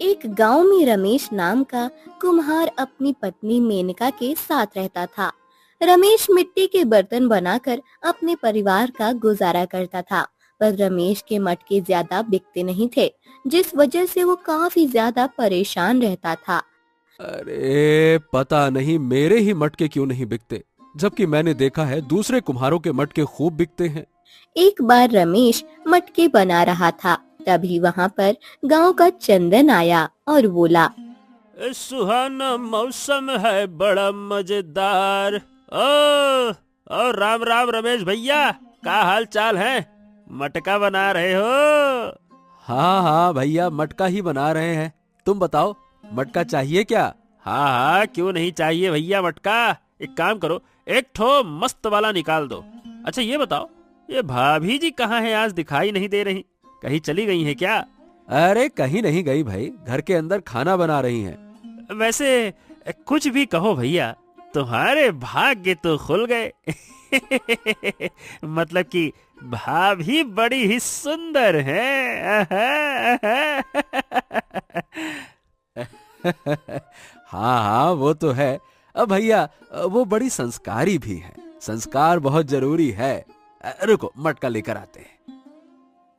एक गांव में रमेश नाम का कुम्हार अपनी पत्नी मेनका के साथ रहता था। रमेश मिट्टी के बर्तन बनाकर अपने परिवार का गुजारा करता था, पर रमेश के मटके ज्यादा बिकते नहीं थे, जिस वजह से वो काफी ज्यादा परेशान रहता था। अरे पता नहीं मेरे ही मटके क्यों नहीं बिकते, जबकि मैंने देखा है दूसरे कुम्हारों के मटके खूब बिकते हैं। एक बार रमेश मटके बना रहा था, तभी वहाँ पर गांव का चंदन आया और बोला, सुहाना मौसम है बड़ा मजेदार। ओ राम राम रमेश भैया, क्या हाल चाल है? मटका बना रहे हो? हाँ हाँ भैया, मटका ही बना रहे हैं। तुम बताओ, मटका चाहिए क्या? हाँ हाँ, क्यों नहीं चाहिए भैया मटका। एक काम करो, एक ठो मस्त वाला निकाल दो। अच्छा ये बताओ, ये भाभी जी कहाँ है? आज दिखाई नहीं दे रही, कहीं चली गई है क्या? अरे कहीं नहीं गई भाई, घर के अंदर खाना बना रही हैं। वैसे कुछ भी कहो भैया, तुम्हारे भाग्य तो खुल गए। मतलब कि भाभी बड़ी ही सुंदर है। हाँ हाँ वो तो है। अब भैया वो बड़ी संस्कारी भी है, संस्कार बहुत जरूरी है। रुको मटका लेकर आते हैं।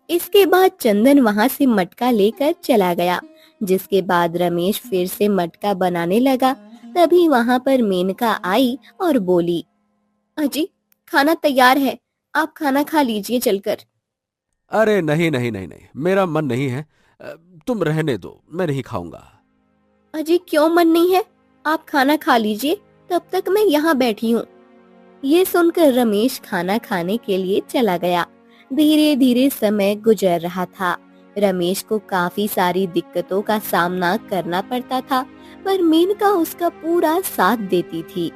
इसके बाद चंदन वहाँ से मटका लेकर चला गया, जिसके बाद रमेश फिर से मटका बनाने लगा। तभी वहाँ पर मेनका आई और बोली, अजी खाना तैयार है, आप खाना खा लीजिए चलकर। अरे नहीं नहीं नहीं नहीं, मेरा मन नहीं है। तुम रहने दो, मैं नहीं खाऊंगा। अजी क्यों मन नहीं है? आप खाना खा लीजिए, तब तक मैं यहाँ बैठी हूँ। ये सुनकर रमेश खाना खाने के लिए चला गया। धीरे धीरे समय गुजर रहा था। रमेश को काफी सारी दिक्कतों का सामना करना पड़ता था, पर मेनका उसका पूरा साथ देती थी।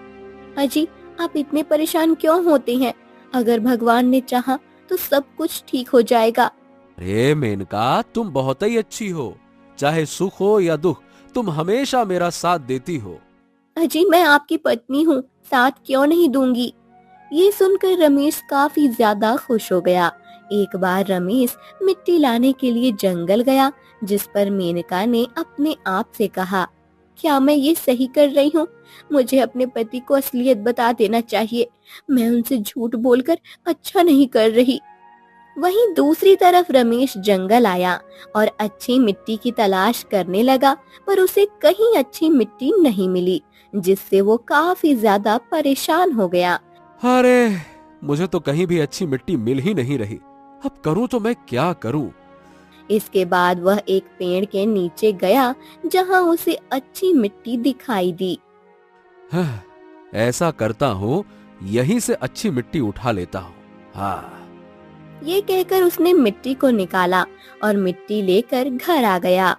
अजी आप इतने परेशान क्यों होते हैं? अगर भगवान ने चाहा तो सब कुछ ठीक हो जाएगा। अरे मेनका, तुम बहुत ही अच्छी हो, चाहे सुख हो या दुख, तुम हमेशा मेरा साथ देती हो। अजी मैं आपकी पत्नी हूँ, साथ क्यों नहीं दूंगी। ये सुनकर रमेश काफी ज्यादा खुश हो गया। एक बार रमेश मिट्टी लाने के लिए जंगल गया, जिस पर मेनका ने अपने आप से कहा, क्या मैं ये सही कर रही हूँ? मुझे अपने पति को असलियत बता देना चाहिए। मैं उनसे झूठ बोलकर अच्छा नहीं कर रही। वहीं दूसरी तरफ रमेश जंगल आया और अच्छी मिट्टी की तलाश करने लगा, पर उसे कहीं अच्छी मिट्टी नहीं मिली, जिससे वो काफी ज्यादा परेशान हो गया। अरे मुझे तो कहीं भी अच्छी मिट्टी मिल ही नहीं रही, अब करूं तो मैं क्या करूं? इसके बाद वह एक पेड़ के नीचे गया, जहां उसे अच्छी मिट्टी दिखाई दी। ऐसा करता हूँ, यहीं से अच्छी मिट्टी उठा लेता हूँ। हाँ। ये कहकर उसने मिट्टी को निकाला और मिट्टी लेकर घर आ गया।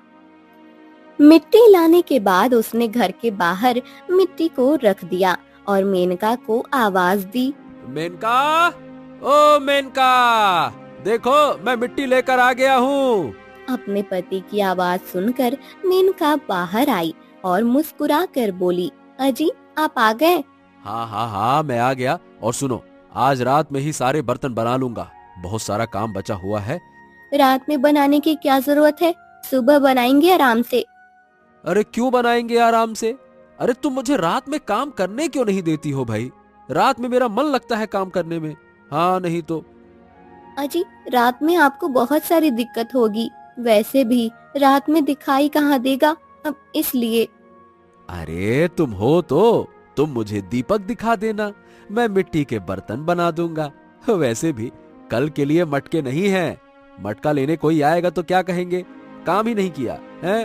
मिट्टी लाने के बाद उसने घर के बाहर मिट्टी को रख दिया और मेनका को आवाज दी, मेनका, ओ मेनका, देखो मैं मिट्टी लेकर आ गया हूँ। अपने पति की आवाज सुनकर मेनका बाहर आई और मुस्कुरा कर बोली, अजी आप आ गए? हाँ हाँ हाँ मैं आ गया। और सुनो, आज रात में ही सारे बर्तन बना लूंगा, बहुत सारा काम बचा हुआ है। रात में बनाने की क्या जरूरत है, सुबह बनाएंगे आराम से। अरे क्यों बनाएंगे आराम से? अरे तुम मुझे रात में काम करने क्यों नहीं देती हो भाई? रात में मेरा मन लगता है काम करने में। हाँ नहीं तो। अजी रात में आपको बहुत सारी दिक्कत होगी, वैसे भी रात में दिखाई कहाँ देगा, अब इसलिए। अरे तुम हो तो तुम मुझे दीपक दिखा देना, मैं मिट्टी के बर्तन बना दूंगा। वैसे भी कल के लिए मटके नहीं हैं, मटका लेने कोई आएगा तो क्या कहेंगे, काम ही नहीं किया है।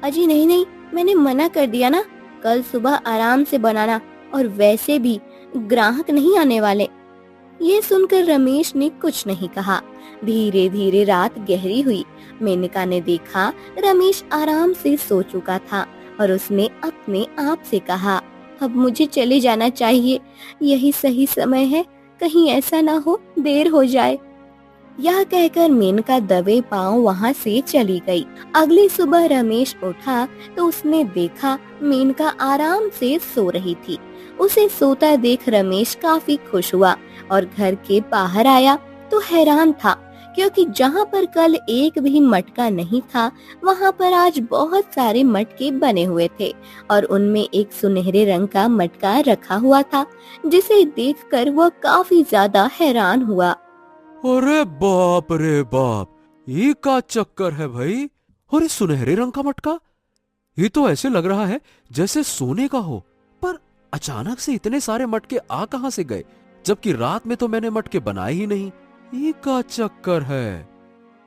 अजी नहीं नहीं, मैंने मना कर दिया ना, कल सुबह आराम से बनाना, और वैसे भी ग्राहक नहीं आने वाले। ये सुनकर रमेश ने कुछ नहीं कहा। धीरे धीरे रात गहरी हुई। मेनका ने देखा रमेश आराम से सो चुका था और उसने अपने आप से कहा, अब मुझे चले जाना चाहिए, यही सही समय है, कहीं ऐसा ना हो देर हो जाए। यह कहकर मेनका दबे पांव वहाँ से चली गई। अगली सुबह रमेश उठा तो उसने देखा मेनका आराम से सो रही थी। उसे सोता देख रमेश काफी खुश हुआ और घर के बाहर आया तो हैरान था क्योंकि जहाँ पर कल एक भी मटका नहीं था, वहाँ पर आज बहुत सारे मटके बने हुए थे और उनमें एक सुनहरे रंग का मटका रखा हुआ था, जिसे देखकर वह काफी ज्यादा हैरान हुआ। अरे बाप रे बाप, ये का चक्कर है भाई? और ये सुनहरे रंग का मटका, ये तो ऐसे लग रहा है जैसे सोने का हो। पर अचानक से इतने सारे मटके आ कहां से गए, जबकि रात में तो मैंने मटके बनाए ही नहीं। ये का चक्कर है?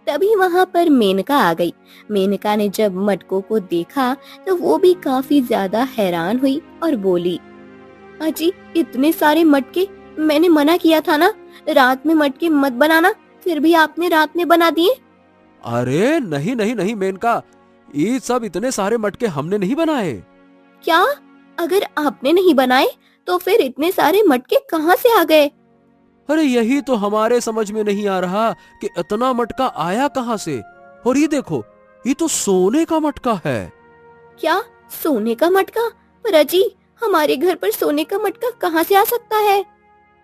तभी वहाँ पर मेनका आ गई। मेनका ने जब मटकों को देखा तो वो भी काफी ज्यादा हैरान हुई और बोली, अजी इतने सारे मटके, मैंने मना किया था ना रात में मटके मत बनाना, फिर भी आपने रात में बना दिए। अरे नहीं नहीं नहीं मेनका, ये सब इतने सारे मटके हमने नहीं बनाए। क्या? अगर आपने नहीं बनाए तो फिर इतने सारे मटके कहाँ से आ गए? अरे यही तो हमारे समझ में नहीं आ रहा कि इतना मटका आया कहां से। और ये देखो, ये तो सोने का मटका है। क्या सोने का मटका? पर अजी हमारे घर पर सोने का मटका कहाँ से आ सकता है?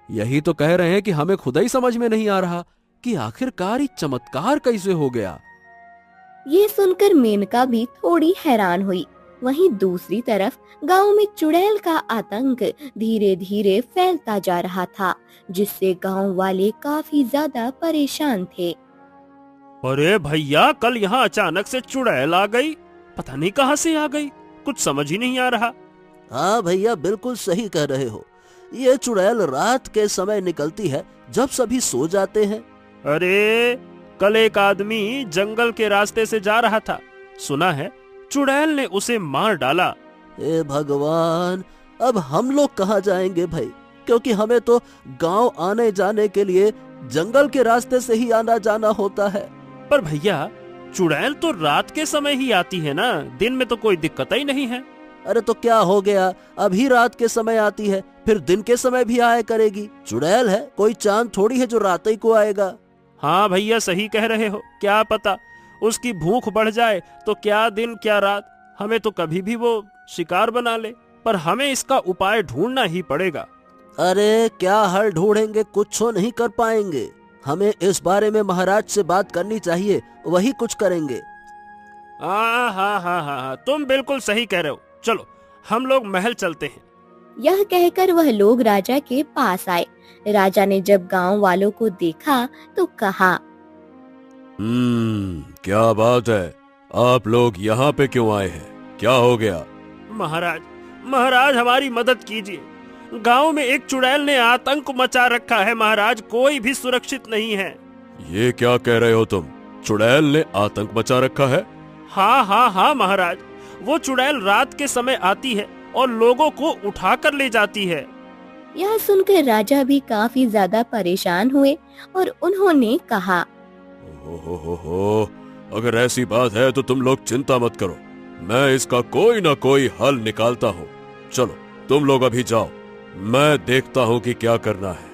यही तो कह रहे हैं कि हमें खुद ही समझ में नहीं आ रहा कि आखिरकार ये चमत्कार कैसे हो गया। ये सुनकर मेनका भी थोड़ी हैरान हुई। वहीं दूसरी तरफ गांव में चुड़ैल का आतंक धीरे धीरे फैलता जा रहा था, जिससे गांव वाले काफी ज्यादा परेशान थे। अरे भैया, कल यहाँ अचानक से चुड़ैल आ गई, पता नहीं कहाँ से आ गई, कुछ समझ ही नहीं आ रहा। हाँ भैया, बिल्कुल सही कह रहे हो। ये चुड़ैल रात के समय निकलती है जब सभी सो जाते हैं। अरे कल एक आदमी जंगल के रास्ते से जा रहा था, सुना है चुड़ैल ने उसे मार डाला। हे भगवान, अब हम लोग कहाँ जाएंगे भाई, क्योंकि हमें तो गांव आने जाने के लिए जंगल के रास्ते से ही आना जाना होता है। पर भैया, चुड़ैल तो रात के समय ही आती है ना, दिन में तो कोई दिक्कत ही नहीं है। अरे तो क्या हो गया, अभी रात के समय आती है, फिर दिन के समय भी आया करेगी। चुड़ैल है, कोई चांद थोड़ी है जो रात ही को आएगा। हाँ भैया, सही कह रहे हो, क्या पता उसकी भूख बढ़ जाए तो क्या दिन क्या रात, हमें तो कभी भी वो शिकार बना ले। पर हमें इसका उपाय ढूंढना ही पड़ेगा। अरे क्या हल ढूंढेंगे, कुछ नहीं कर पाएंगे। हमें इस बारे में महाराज से बात करनी चाहिए, वही कुछ करेंगे। हाँ, तुम बिल्कुल सही कह रहे हो। चलो हम लोग महल चलते हैं। यह कहकर वह लोग राजा के पास आए। राजा ने जब गांव वालों को देखा तो कहा, क्या बात है, आप लोग यहाँ पे क्यों आए हैं? क्या हो गया? महाराज हमारी मदद कीजिए। गांव में एक चुड़ैल ने आतंक मचा रखा है महाराज, कोई भी सुरक्षित नहीं है। ये क्या कह रहे हो तुम? चुड़ैल ने आतंक मचा रखा है? हाँ महाराज, वो चुड़ैल रात के समय आती है और लोगों को उठा कर ले जाती है। यह सुनकर राजा भी काफी ज्यादा परेशान हुए और उन्होंने कहा, हो, अगर ऐसी बात है तो तुम लोग चिंता मत करो, मैं इसका कोई ना कोई हल निकालता हूँ। चलो तुम लोग अभी जाओ, मैं देखता हूँ कि क्या करना है।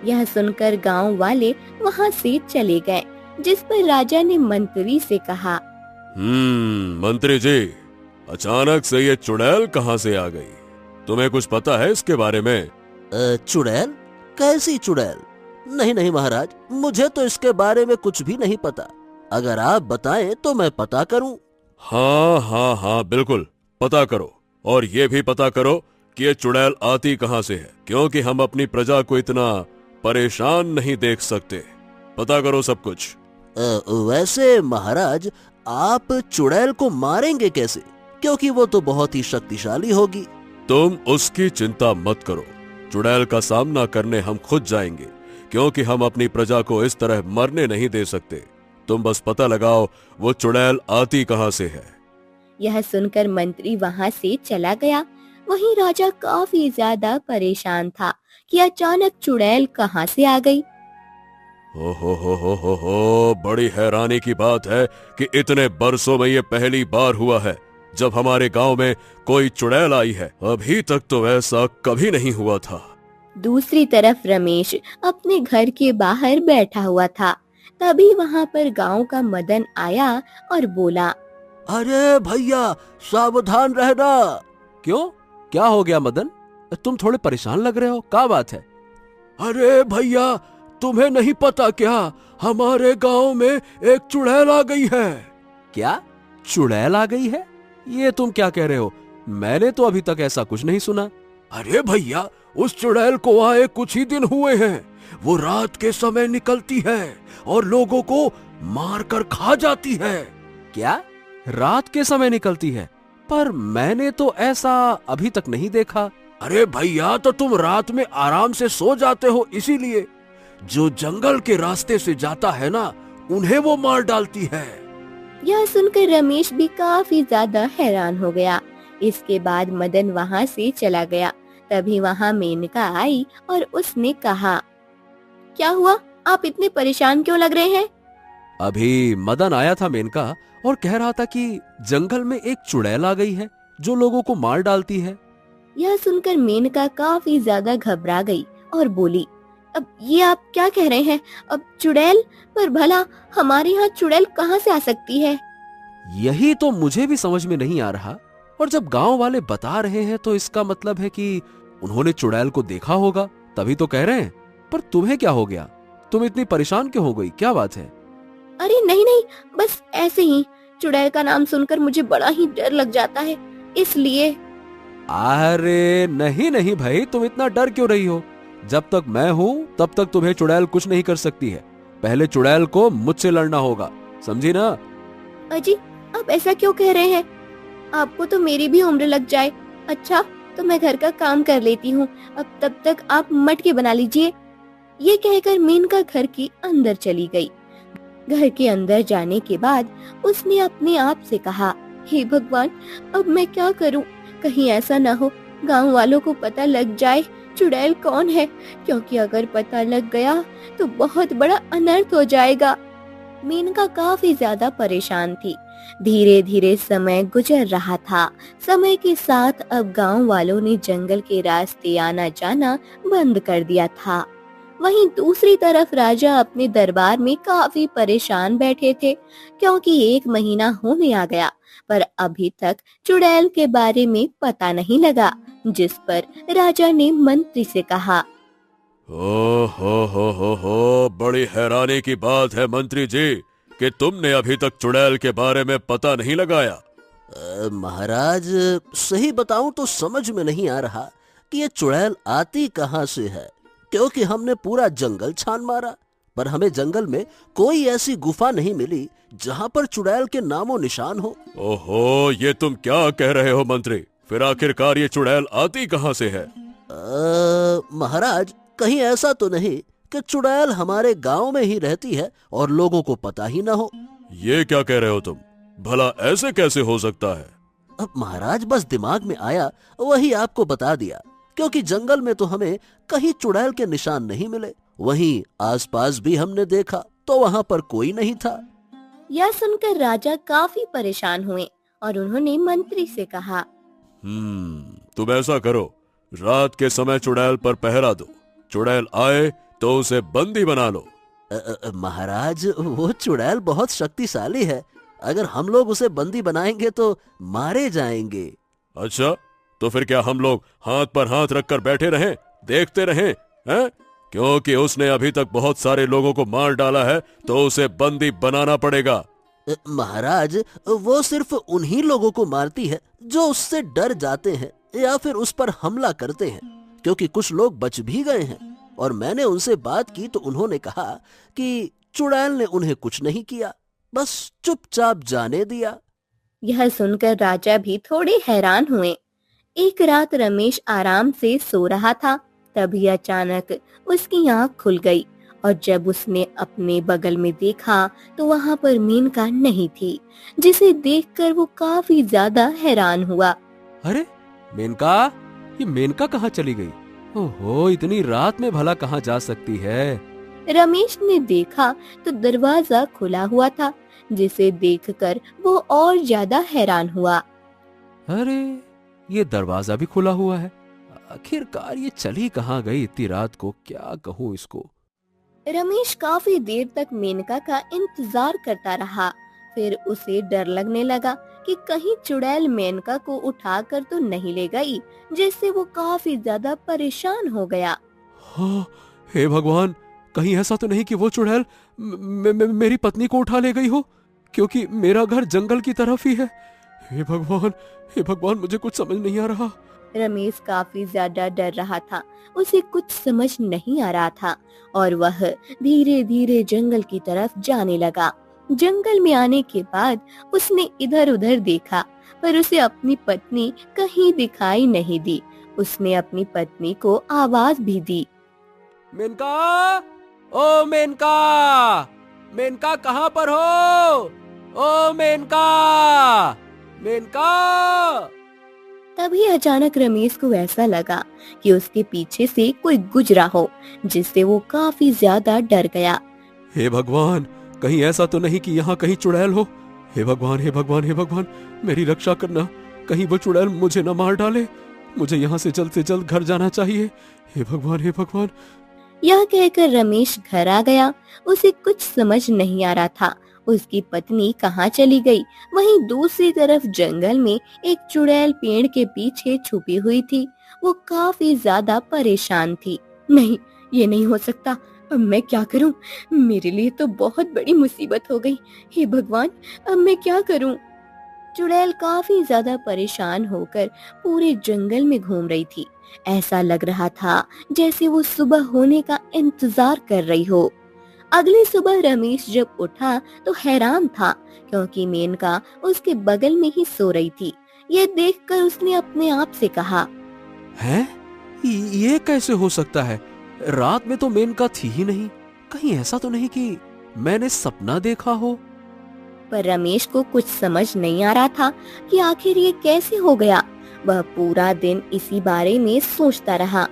यह सुनकर गांव वाले वहाँ से चले गए, जिस पर राजा ने मंत्री से कहा, मंत्री जी, अचानक से ये चुड़ैल कहाँ से आ गई? तुम्हें कुछ पता है इसके बारे में? चुड़ैल? कैसी चुड़ैल? नहीं महाराज, मुझे तो इसके बारे में कुछ भी नहीं पता। अगर आप बताएं तो मैं पता करूं। हाँ, बिल्कुल पता करो, और ये भी पता करो कि ये चुड़ैल आती कहाँ से है, क्योंकि हम अपनी प्रजा को इतना परेशान नहीं देख सकते। पता करो सब कुछ। वैसे महाराज, आप चुड़ैल को मारेंगे कैसे, क्योंकि वो तो बहुत ही शक्तिशाली होगी। तुम उसकी चिंता मत करो, चुड़ैल का सामना करने हम खुद जाएंगे, क्योंकि हम अपनी प्रजा को इस तरह मरने नहीं दे सकते। तुम बस पता लगाओ वो चुड़ैल आती कहाँ से है। यह सुनकर मंत्री वहाँ से चला गया। वहीं राजा काफी ज्यादा परेशान था कि अचानक चुड़ैल कहाँ से आ गई। हो, बड़ी हैरानी की बात है कि इतने बरसों में ये पहली बार हुआ है जब हमारे गांव में कोई चुड़ैल आई है। अभी तक तो ऐसा कभी नहीं हुआ था। दूसरी तरफ रमेश अपने घर के बाहर बैठा हुआ था। तभी वहाँ पर गांव का मदन आया और बोला, अरे भैया, सावधान रहना। क्यों, क्या हो गया मदन? तुम थोड़े परेशान लग रहे हो, क्या बात है? अरे भैया, तुम्हें नहीं पता क्या, हमारे गांव में एक चुड़ैल आ गई है। क्या चुड़ैल आ गई है? ये तुम क्या कह रहे हो? मैंने तो अभी तक ऐसा कुछ नहीं सुना। अरे भैया, उस चुड़ैल को आए कुछ ही दिन हुए हैं। वो रात के समय निकलती है और लोगों को मार कर खा जाती है। क्या रात के समय निकलती है? पर मैंने तो ऐसा अभी तक नहीं देखा। अरे भैया, तो तुम रात में आराम से सो जाते हो, इसीलिए। जो जंगल के रास्ते से जाता है ना, उन्हें वो मार डालती है। यह सुनकर रमेश भी काफी ज्यादा हैरान हो गया। इसके बाद मदन वहाँ से चला गया। तभी वहाँ मेनका आई और उसने कहा, क्या हुआ? आप इतने परेशान क्यों लग रहे हैं? अभी मदन आया था मेनका, और कह रहा था कि जंगल में एक चुड़ैल आ गई है जो लोगों को मार डालती है। यह सुनकर मेनका काफी ज्यादा घबरा गई और बोली, अब ये आप क्या कह रहे हैं? अब चुड़ैल? पर भला हमारे यहाँ चुड़ैल कहाँ से आ सकती है? यही तो मुझे भी समझ में नहीं आ रहा। और जब गांव वाले बता रहे हैं तो इसका मतलब है कि उन्होंने चुड़ैल को देखा होगा, तभी तो कह रहे हैं। पर तुम्हें क्या हो गया? तुम इतनी परेशान क्यों हो गई? क्या बात है? अरे नहीं नहीं, बस ऐसे ही। चुड़ैल का नाम सुनकर मुझे बड़ा ही डर लग जाता है, इसलिए। अरे नहीं नहीं भाई, तुम इतना डर क्यों रही हो? जब तक मैं हूँ तब तक तुम्हें चुड़ैल कुछ नहीं कर सकती है। पहले चुड़ैल को मुझसे लड़ना होगा, समझी ना? अजी, आप ऐसा क्यों कह रहे हैं? आपको तो मेरी भी उम्र लग जाए। अच्छा, तो मैं घर का काम कर लेती हूँ, अब तब तक आप मटके बना लीजिए। ये कहकर मेनका घर के अंदर चली गई। घर के अंदर जाने के बाद उसने अपने आप से कहा, हे भगवान, अब मैं क्या करूं? कहीं ऐसा ना हो गांव वालों को पता लग जाए चुड़ैल कौन है, क्योंकि अगर पता लग गया तो बहुत बड़ा अनर्थ हो जाएगा। मेनका काफी ज्यादा परेशान थी। धीरे धीरे समय गुजर रहा था। समय के साथ अब गांव वालों ने जंगल के रास्ते आना जाना बंद कर दिया था। वहीं दूसरी तरफ राजा अपने दरबार में काफी परेशान बैठे थे, क्योंकि 1 महीना होने आ गया पर अभी तक चुड़ैल के बारे में पता नहीं लगा। जिस पर राजा ने मंत्री से कहा, ओ हो, बड़ी हैरानी की बात है मंत्री जी कि तुमने अभी तक चुड़ैल के बारे में पता नहीं लगाया। महाराज, सही बताऊं तो समझ में नहीं आ रहा कि ये चुड़ैल आती कहाँ से है, क्योंकि हमने पूरा जंगल छान मारा पर हमें जंगल में कोई ऐसी गुफा नहीं मिली जहाँ पर चुड़ैल के नामो निशान हो। ओहो, ये तुम क्या कह रहे हो मंत्री? फिर आखिरकार ये चुड़ैल आती कहाँ से है? महाराज, कहीं ऐसा तो नहीं कि चुड़ैल हमारे गांव में ही रहती है और लोगों को पता ही ना हो? ये क्या कह रहे हो तुम? भला ऐसे कैसे हो सकता है? अब महाराज, बस दिमाग में आया वही आपको बता दिया, क्योंकि जंगल में तो हमें कहीं चुड़ैल के निशान नहीं मिले। वहीं आसपास भी हमने देखा तो वहाँ पर कोई नहीं था। यह सुनकर राजा काफी परेशान हुए और उन्होंने मंत्री से कहा, तुम ऐसा करो, रात के समय चुड़ैल पर पहरा दो। चुड़ैल आए तो उसे बंदी बना लो। महाराज, वो चुड़ैल बहुत शक्तिशाली है। अगर हम लोग उसे बंदी बनाएंगे तो मारे जाएंगे। अच्छा, तो फिर क्या हम लोग हाथ पर हाथ रखकर बैठे रहें, देखते रहें? हैं? क्योंकि उसने अभी तक बहुत सारे लोगों को मार डाला है तो उसे बंदी बनाना पड़ेगा। महाराज, वो सिर्फ उन्हीं लोगों को मारती है जो उससे डर जाते हैं या फिर उस पर हमला करते हैं, क्योंकि कुछ लोग बच भी गए हैं और मैंने उनसे बात की तो उन्होंने कहा कि चुड़ैल ने उन्हें कुछ नहीं किया, बस चुपचाप जाने दिया। यह सुनकर राजा भी थोड़े हैरान हुए। एक रात रमेश आराम से सो रहा था, तभी अचानक उसकी आंख खुल गई और जब उसने अपने बगल में देखा तो वहाँ पर मेनका नहीं थी, जिसे देखकर वो काफी ज्यादा हैरान हुआ। अरे मेनका, ये मेनका कहाँ चली गई? ओहो, इतनी रात में भला कहाँ जा सकती है? रमेश ने देखा तो दरवाजा खुला हुआ था, जिसे देखकर वो और ज्यादा हैरान हुआ। अरे, ये दरवाजा भी खुला हुआ है। आखिरकार ये चली कहाँ गई इतनी रात को? क्या कहूँ इसको। रमेश काफी देर तक मेनका का इंतजार करता रहा। फिर उसे डर लगने लगा कि कहीं चुड़ैल मेनका को उठाकर तो नहीं ले गई, जिससे वो काफी ज्यादा परेशान हो गया। हाँ, हे भगवान, कहीं ऐसा तो नहीं कि वो चुड़ैल मेरी पत्नी को उठा ले गई हो, क्योंकि मेरा घर जंगल की तरफ ही है। हे भगवान, मुझे कुछ समझ नहीं आ रहा। रमेश काफी ज्यादा डर रहा था, उसे कुछ समझ नहीं आ रहा था और वह धीरे धीरे जंगल की तरफ जाने लगा। जंगल में आने के बाद उसने इधर उधर देखा, पर उसे अपनी पत्नी कहीं दिखाई नहीं दी। उसने अपनी पत्नी को आवाज भी दी। मेनका, ओ मेनका, मेनका कहाँ पर हो? ओ मेनका, मेनका। तभी अचानक रमेश को ऐसा लगा कि उसके पीछे से कोई गुजरा हो, जिससे वो काफी ज्यादा डर गया। हे भगवान, कहीं ऐसा तो नहीं कि यहाँ कहीं चुड़ैल हो। हे भगवान, हे भगवान, हे भगवान, मेरी रक्षा करना, कहीं वो चुड़ैल मुझे न मार डाले। मुझे यहाँ से जल्द घर जाना चाहिए। हे भगवान, हे भगवान। यह कहकर रमेश घर आ गया। उसे कुछ समझ नहीं आ रहा था उसकी पत्नी कहाँ चली गई। वहीं दूसरी तरफ जंगल में एक चुड़ैल पेड़ के पीछे छुपी हुई थी। वो काफी ज्यादा परेशान थी। नहीं, ये नहीं हो सकता। अब मैं क्या करूं? मेरे लिए तो बहुत बड़ी मुसीबत हो गई। हे भगवान, अब मैं क्या करूं? चुड़ैल काफी ज्यादा परेशान होकर पूरे जंगल में घूम रही थी। ऐसा लग रहा था जैसे वो सुबह होने का इंतजार कर रही हो। अगली सुबह रमेश जब उठा तो हैरान था, क्योंकि मेनका उसके बगल में ही सो रही थी। ये देखकर उसने अपने आप से कहा, हैं? ये कैसे हो सकता है? रात में तो मेनका थी ही नहीं। कहीं ऐसा तो नहीं कि मैंने सपना देखा हो? पर रमेश को कुछ समझ नहीं आ रहा था कि आखिर ये कैसे हो गया। वह पूरा दिन इसी बारे में सोचता रहा।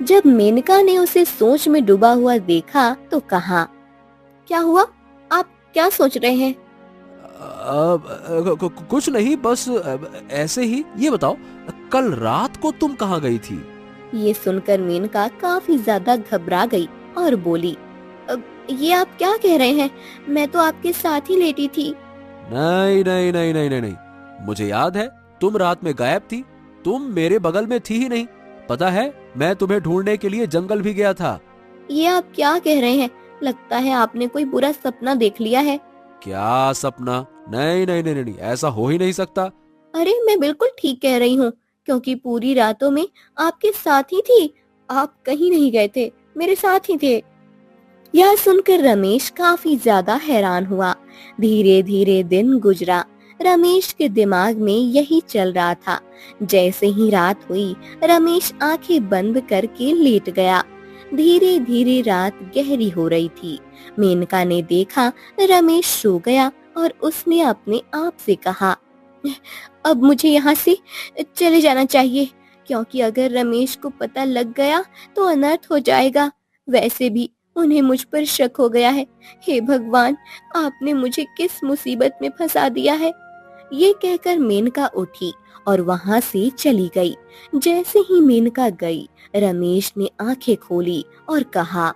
जब मेनका ने उसे सोच में डूबा हुआ देखा तो कहा, क्या हुआ? आप क्या सोच रहे हैं? कुछ नहीं, बस ऐसे ही। ये बताओ, कल रात को तुम कहाँ गई थी? ये सुनकर मेनका काफी ज्यादा घबरा गई और बोली, ये आप क्या कह रहे हैं? मैं तो आपके साथ ही लेटी थी। नहीं नहीं नहीं नहीं नहीं नहीं, मुझे याद है, तुम रात में गायब थी। तुम मेरे बगल में थी ही नहीं। पता है, मैं तुम्हें ढूंढने के लिए जंगल भी गया था। ये आप क्या कह रहे हैं? लगता है आपने कोई बुरा सपना देख लिया है। क्या सपना? नहीं नहीं नहीं नहीं, ऐसा हो ही नहीं सकता। अरे, मैं बिल्कुल ठीक कह रही हूँ, क्योंकि पूरी रातों में आपके साथ ही थी। आप कहीं नहीं गए थे, मेरे साथ ही थे। यह सुनकर रमेश काफी ज्यादा हैरान हुआ। धीरे धीरे दिन गुजरा। रमेश के दिमाग में यही चल रहा था। जैसे ही रात हुई, रमेश आंखें बंद करके लेट गया। धीरे धीरे रात गहरी हो रही थी। मेनका ने देखा रमेश सो गया और उसने अपने आप से कहा, अब मुझे यहाँ से चले जाना चाहिए, क्योंकि अगर रमेश को पता लग गया तो अनर्थ हो जाएगा। वैसे भी उन्हें मुझ पर शक हो गया है। हे भगवान, आपने मुझे किस मुसीबत में फंसा दिया है। ये कहकर मेनका उठी और वहाँ से चली गई। जैसे ही मेनका गई, रमेश ने आंखें खोली और कहा,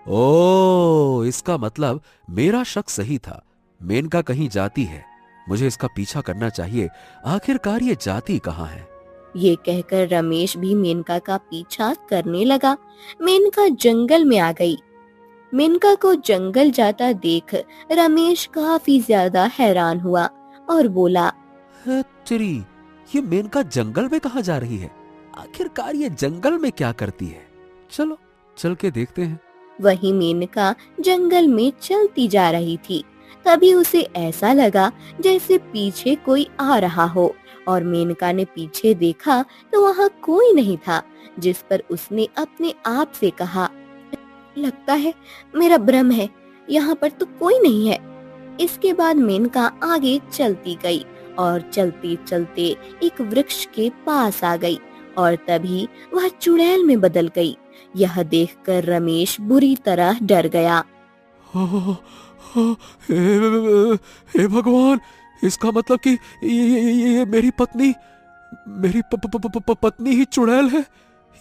ओ, इसका मतलब मेरा शक सही था। मेनका कहीं जाती है। मुझे इसका पीछा करना चाहिए। आखिरकार ये जाती कहाँ है? ये कहकर रमेश भी मेनका का पीछा करने लगा। मेनका जंगल में आ गई। मेनका को जंगल जाता देख रमेश काफी ज्यादा हैरान हुआ और बोला, तेरी, ये मेनका जंगल में कहाँ जा रही है? आखिरकार ये जंगल में क्या करती है? चलो चल के देखते हैं। वही मेनका जंगल में चलती जा रही थी। तभी उसे ऐसा लगा जैसे पीछे कोई आ रहा हो, और मेनका ने पीछे देखा तो वहाँ कोई नहीं था। जिस पर उसने अपने आप से कहा, लगता है मेरा भ्रम है, यहाँ पर तो कोई नहीं है। इसके बाद मेनका आगे चलती गई और चलते चलते एक वृक्ष के पास आ गई, और तभी वह चुड़ैल में बदल गई। यह देखकर रमेश बुरी तरह डर गया। हे भगवान, इसका मतलब कि ये मेरी पत्नी, मेरी पत्नी ही चुड़ैल है।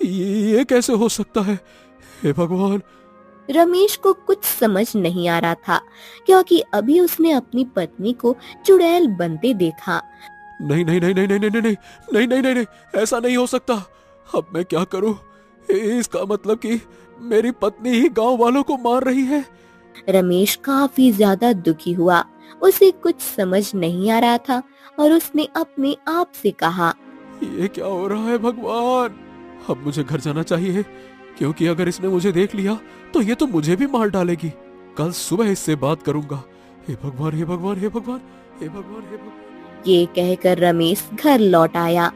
ये कैसे हो सकता है? हे भगवान। रमेश को कुछ समझ नहीं आ रहा था, क्योंकि अभी उसने अपनी पत्नी को चुड़ैल बनते देखा। नहीं नहीं नहीं नहीं नहीं नहीं नहीं नहीं नहीं नहीं नहीं, ऐसा नहीं हो सकता। अब मैं क्या करूं? इसका मतलब कि मेरी पत्नी ही गांव वालों को मार रही है। रमेश काफी ज्यादा दुखी हुआ। उसे कुछ समझ नहीं आ रहा था और उसने अपने आप से कहा, ये क्या हो रहा है भगवान। अब मुझे घर जाना चाहिए, क्योंकि अगर इसने मुझे देख लिया तो ये तो मुझे भी मार डालेगी। कल सुबह इससे बात करूंगा। हे भगवान, हे भगवान, हे भगवान, हे भगवान, हे भगवान। ये कहकर रमेश घर लौट आया।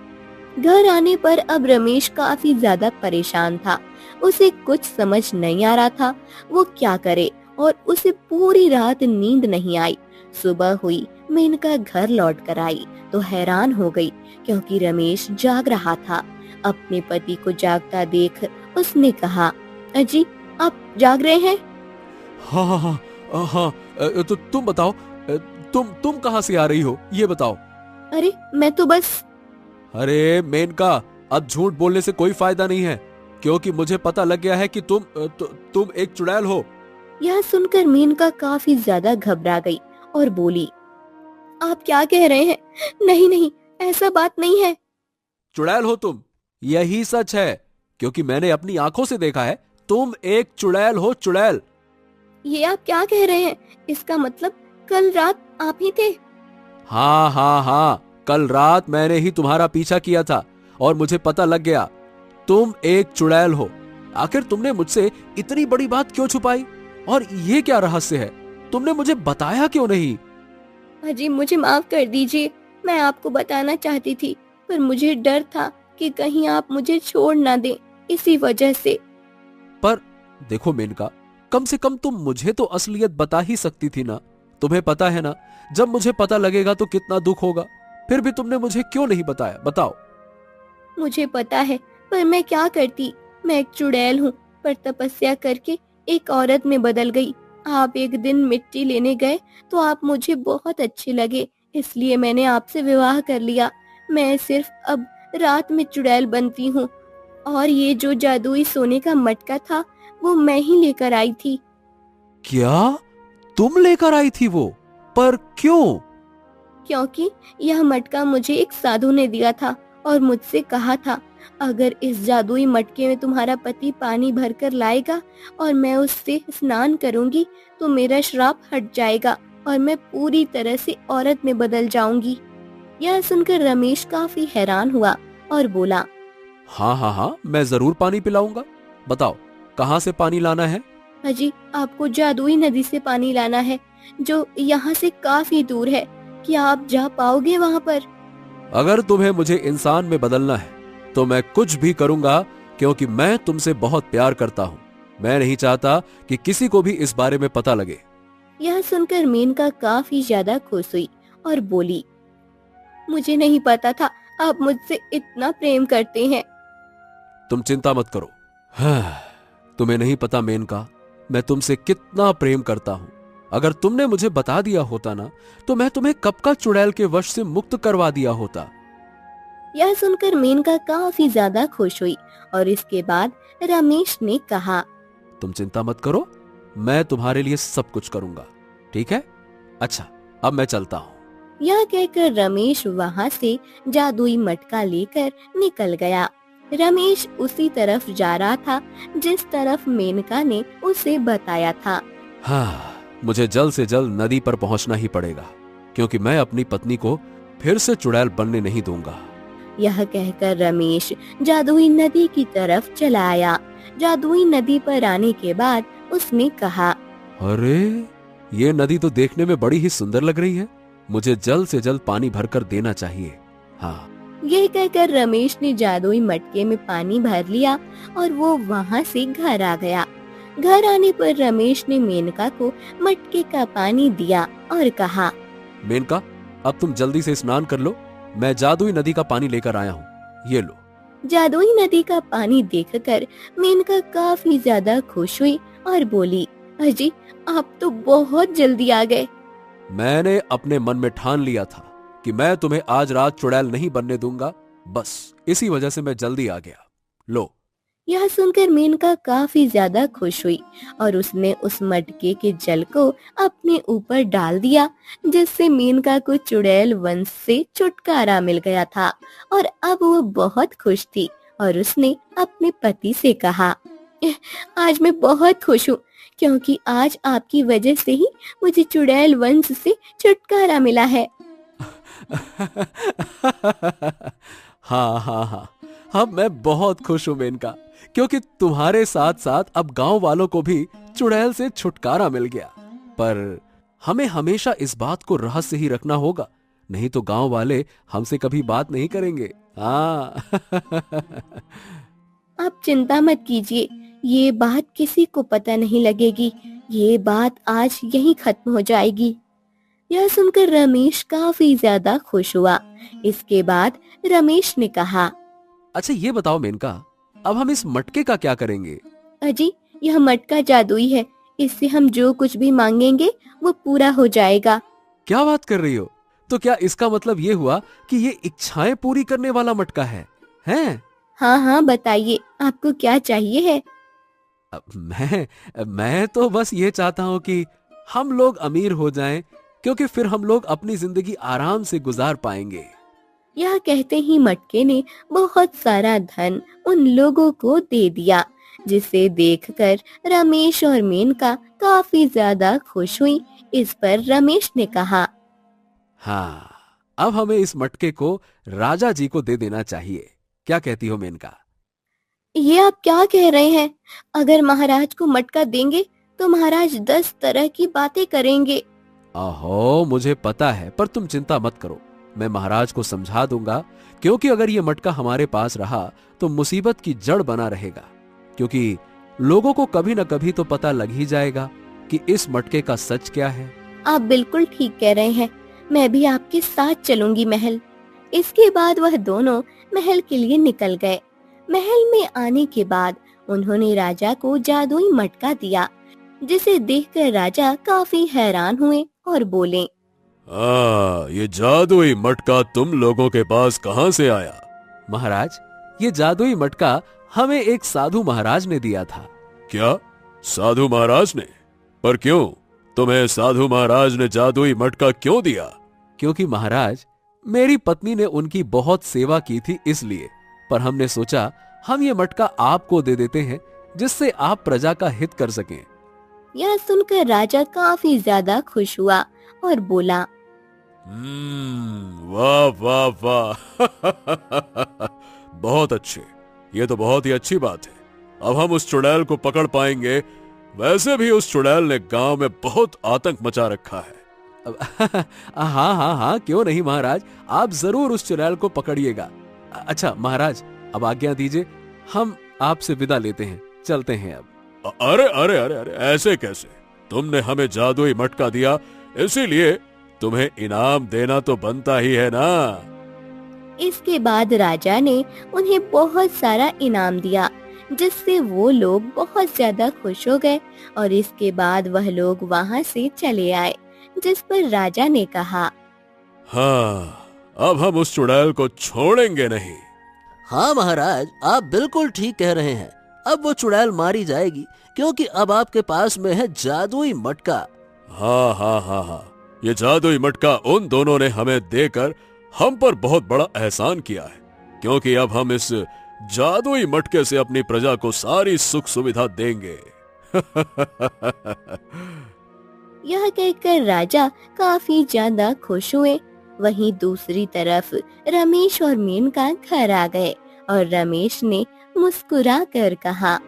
घर आने पर अब रमेश काफी ज्यादा परेशान था। उसे कुछ समझ नहीं आ रहा था वो क्या करे, और उसे पूरी रात नींद नहीं आई। सुबह हुई, मेनका घर लौट कर आई तो हैरान हो गई, क्योंकि रमेश जाग रहा था। अपने पति को जागता देख उसने कहा, अजी आप जाग रहे हैं? हाँ हाँ हाँ हाँ, तो तुम बताओ, तुम कहाँ से आ रही हो, ये बताओ। अरे मैं तो बस। अरे मेनका, अब झूठ बोलने से कोई फायदा नहीं है, क्योंकि मुझे पता लग गया है कि तुम एक चुड़ैल हो। यह सुनकर मेनका काफी ज्यादा घबरा गई और बोली, आप क्या कह रहे हैं? नहीं नहीं, ऐसा बात नहीं है। चुड़ैल हो तुम, यही सच है, क्योंकि मैंने अपनी आंखों से देखा है। तुम एक चुड़ैल हो, चुड़ैल। ये आप क्या कह रहे हैं? इसका मतलब कल रात आप ही थे? हाँ हाँ हाँ, कल रात मैंने ही तुम्हारा पीछा किया था और मुझे पता लग गया तुम एक चुड़ैल हो। आखिर तुमने मुझसे इतनी बड़ी बात क्यों छुपाई, और ये क्या रहस्य है? तुमने मुझे बताया क्यों नहीं? अजी मुझे माफ कर दीजिए, मैं आपको बताना चाहती थी, पर मुझे डर था कि कहीं आप मुझे छोड़ ना दें, इसी वजह से। पर देखो मेनका, कम से कम तुम मुझे तो असलियत बता ही सकती थी ना। तुम्हें पता है ना, जब मुझे पता लगेगा तो कितना दुख होगा। फिर भी तुमने मुझे क्यों नहीं बताया, बताओ। मुझे पता है, पर मैं क्या करती। मैं एक चुड़ैल हूँ, पर तपस्या करके एक औरत में बदल गई। आप एक दिन मिट्टी लेने गए तो आप मुझे बहुत अच्छे लगे, इसलिए मैंने आपसे विवाह कर लिया। मैं सिर्फ अब रात में चुड़ैल बनती हूँ, और ये जो जादुई सोने का मटका था वो मैं ही लेकर आई थी। क्या तुम लेकर आई थी वो? पर क्यों? क्योंकि यह मटका मुझे एक साधु ने दिया था और मुझसे कहा था, अगर इस जादुई मटके में तुम्हारा पति पानी भरकर लाएगा और मैं उससे स्नान करूंगी तो मेरा श्राप हट जाएगा और मैं पूरी तरह से औरत में बदल जाऊंगी। यह सुनकर रमेश काफी हैरान हुआ और बोला, हाँ हाँ हाँ, मैं जरूर पानी पिलाऊंगा। बताओ कहाँ से पानी लाना है? अजी आपको जादुई नदी से पानी लाना है, जो यहाँ से काफी दूर है। क्या आप जा पाओगे वहाँ पर? अगर तुम्हें मुझे इंसान में बदलना है तो मैं कुछ भी करूंगा, क्योंकि मैं तुमसे बहुत प्यार करता हूँ। मैं नहीं चाहता कि किसी को भी इस बारे में पता लगे। यह सुनकर मेनका काफी ज्यादा खुश हुई और बोली, मुझे नहीं पता था आप मुझसे इतना प्रेम करते हैं। तुम चिंता मत करो। हाँ, तुम्हें नहीं पता मेनका, मैं तुमसे कितना प्रेम करता हूँ। अगर तुमने मुझे बता दिया होता ना, तो मैं तुम्हें कब का चुड़ैल के वश से मुक्त करवा दिया होता। यह सुनकर मेनका काफी ज्यादा खुश हुई और इसके बाद रमेश ने कहा, तुम चिंता मत करो, मैं तुम्हारे लिए सब कुछ करूंगा, ठीक है? अच्छा, अब मैं चलता हूँ। यह कहकर रमेश वहाँ से जादुई मटका लेकर निकल गया। रमेश उसी तरफ जा रहा था जिस तरफ मेनका ने उसे बताया था। हाँ, मुझे जल्द से जल्द नदी पर पहुंचना ही पड़ेगा, क्योंकि मैं अपनी पत्नी को फिर से चुड़ैल बनने नहीं दूंगा। यह कहकर रमेश जादुई नदी की तरफ चला आया। जादुई नदी पर आने के बाद उसने कहा, अरे ये नदी तो देखने में बड़ी ही सुंदर लग रही है, मुझे जल्द से जल्द पानी भरकर देना चाहिए। हाँ। यह कहकर रमेश ने जादुई मटके में पानी भर लिया और वो वहाँ से घर आ गया। घर आने पर रमेश ने मेनका को मटके का पानी दिया और कहा, मेनका, अब तुम जल्दी से स्नान कर लो, मैं जादुई नदी का पानी लेकर आया हूँ, ये लो। जादुई नदी का पानी देखकर मेनका काफी ज्यादा खुश हुई और बोली, अजी आप तो बहुत जल्दी आ गए। मैंने अपने मन में ठान लिया था कि मैं तुम्हें आज रात चुड़ैल नहीं बनने दूंगा, बस इसी वजह से मैं जल्दी आ गया। लो। यह सुनकर मेनका काफी ज्यादा खुश हुई और उसने उस मटके के जल को अपने ऊपर डाल दिया, जिससे मेनका को चुड़ैल वंश से छुटकारा मिल गया था और अब वो बहुत खुश थी और उसने अपने पति से कहा, आज मैं बहुत खुश हूँ, क्योंकि आज आपकी वजह से ही मुझे चुड़ैल वंश से छुटकारा मिला है। हाँ हाँ हाँ, अब मैं बहुत खुश हूं मेनका, क्योंकि तुम्हारे साथ साथ अब गांव वालों को भी चुड़ैल से छुटकारा मिल गया। पर हमें हमेशा इस बात को रहस्य ही रखना होगा, नहीं तो गांव वाले हमसे कभी बात नहीं करेंगे। हाँ। आप चिंता मत कीजिए, ये बात किसी को पता नहीं लगेगी। ये बात आज यहीं खत्म हो जाएगी। यह सुनकर रमेश काफी ज्यादा खुश हुआ। इसके बाद रमेश ने कहा, अच्छा ये बताओ मेनका, अब हम इस मटके का क्या करेंगे? अजी, यह मटका जादुई है, इससे हम जो कुछ भी मांगेंगे वो पूरा हो जाएगा। क्या बात कर रही हो? तो क्या इसका मतलब ये हुआ कि ये इच्छाएं पूरी करने वाला मटका है? हैं? हाँ हाँ, बताइए आपको क्या चाहिए है। अब मैं तो बस ये चाहता हूँ कि हम लोग अमीर हो जाएं, क्योंकि फिर हम लोग अपनी जिंदगी आराम से गुजार पाएंगे। यह कहते ही मटके ने बहुत सारा धन उन लोगों को दे दिया, जिसे देखकर रमेश और मेनका काफी ज्यादा खुश हुई। इस पर रमेश ने कहा, हाँ, अब हमें इस मटके को राजा जी को दे देना चाहिए। क्या कहती हो मेनका? ये आप क्या कह रहे हैं? अगर महाराज को मटका देंगे तो महाराज 10 तरह की बातें करेंगे। आहो, मुझे पता है, पर तुम चिंता मत करो, मैं महाराज को समझा दूंगा। क्योंकि अगर ये मटका हमारे पास रहा तो मुसीबत की जड़ बना रहेगा, क्योंकि लोगों को कभी न कभी तो पता लग ही जाएगा कि इस मटके का सच क्या है। आप बिल्कुल ठीक कह रहे हैं, मैं भी आपके साथ चलूंगी महल। इसके बाद वह दोनों महल के लिए निकल गए। महल में आने के बाद उन्होंने राजा को जादुई मटका दिया, जिसे देखकर राजा काफी हैरान हुए और बोले, ये जादुई मटका तुम लोगों के पास कहाँ से आया? महाराज, ये जादुई मटका हमें एक साधु महाराज ने दिया था। क्या? साधु महाराज ने? पर क्यों? तुम्हें साधु महाराज ने जादुई मटका क्यों दिया? क्योंकि महाराज, मेरी पत्नी ने उनकी बहुत सेवा की थी, इसलिए। पर हमने सोचा हम ये मटका आपको दे देते हैं, जिससे आप प्रजा का हित कर सकें। यह सुनकर राजा काफी ज्यादा खुश हुआ और बोला, वाह वाह वाह। बहुत अच्छे, ये तो बहुत ही अच्छी बात है। अब हम उस चुड़ैल को पकड़ पाएंगे। वैसे भी उस चुड़ैल ने गांव में बहुत आतंक मचा रखा है। हाँ हाँ हाँ, क्यों नहीं महाराज, आप जरूर उस चुड़ैल को पकड़िएगा। अच्छा महाराज, अब आज्ञा दीजिए, हम आपसे विदा लेते हैं, चलते हैं अब। अरे अरे अरे अरे, ऐसे कैसे? तुमने हमें जादुई मटका दिया, इसीलिए तुम्हें इनाम देना तो बनता ही है ना। इसके बाद राजा ने उन्हें बहुत सारा इनाम दिया, जिससे वो लोग बहुत ज्यादा खुश हो गए। और इसके बाद वह लोग वहाँ से चले आए, जिस पर राजा ने कहा, हाँ, अब हम उस चुड़ैल को छोड़ेंगे नहीं। हाँ महाराज, आप बिल्कुल ठीक कह रहे हैं। अब वो चुड़ैल मारी जाएगी, क्योंकि अब आपके पास में है जादुई मटका। हाँ हाँ हाँ हाँ, ये जादुई मटका उन दोनों ने हमें देकर हम पर बहुत बड़ा एहसान किया है, क्योंकि अब हम इस जादुई मटके से अपनी प्रजा को सारी सुख सुविधा देंगे। यह कहकर राजा काफी ज्यादा खुश हुए। वहीं दूसरी तरफ रमेश और मेनका घर आ गए और रमेश ने मुस्कुरा कर कहा,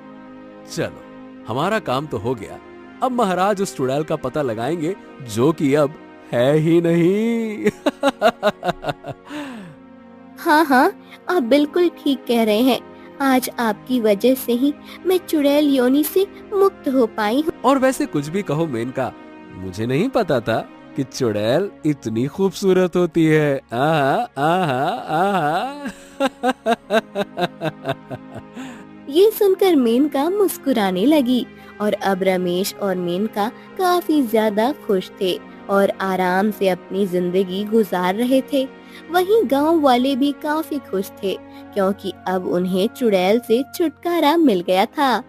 चलो, हमारा काम तो हो गया। अब महाराज उस चुड़ैल का पता लगाएंगे, जो कि अब है ही नहीं। हाँ हाँ, आप बिल्कुल ठीक कह रहे हैं। आज आपकी वजह से ही मैं चुड़ैल योनि से मुक्त हो पाई हूँ। और वैसे कुछ भी कहो मेनका, मुझे नहीं पता था कि चुड़ैल इतनी खूबसूरत होती है। आहा आहा आहा। ये सुनकर मेनका मुस्कुराने लगी और अब रमेश और मेनका काफी ज्यादा खुश थे और आराम से अपनी जिंदगी गुजार रहे थे। वहीं गांव वाले भी काफी खुश थे, क्योंकि अब उन्हें चुड़ैल से छुटकारा मिल गया था।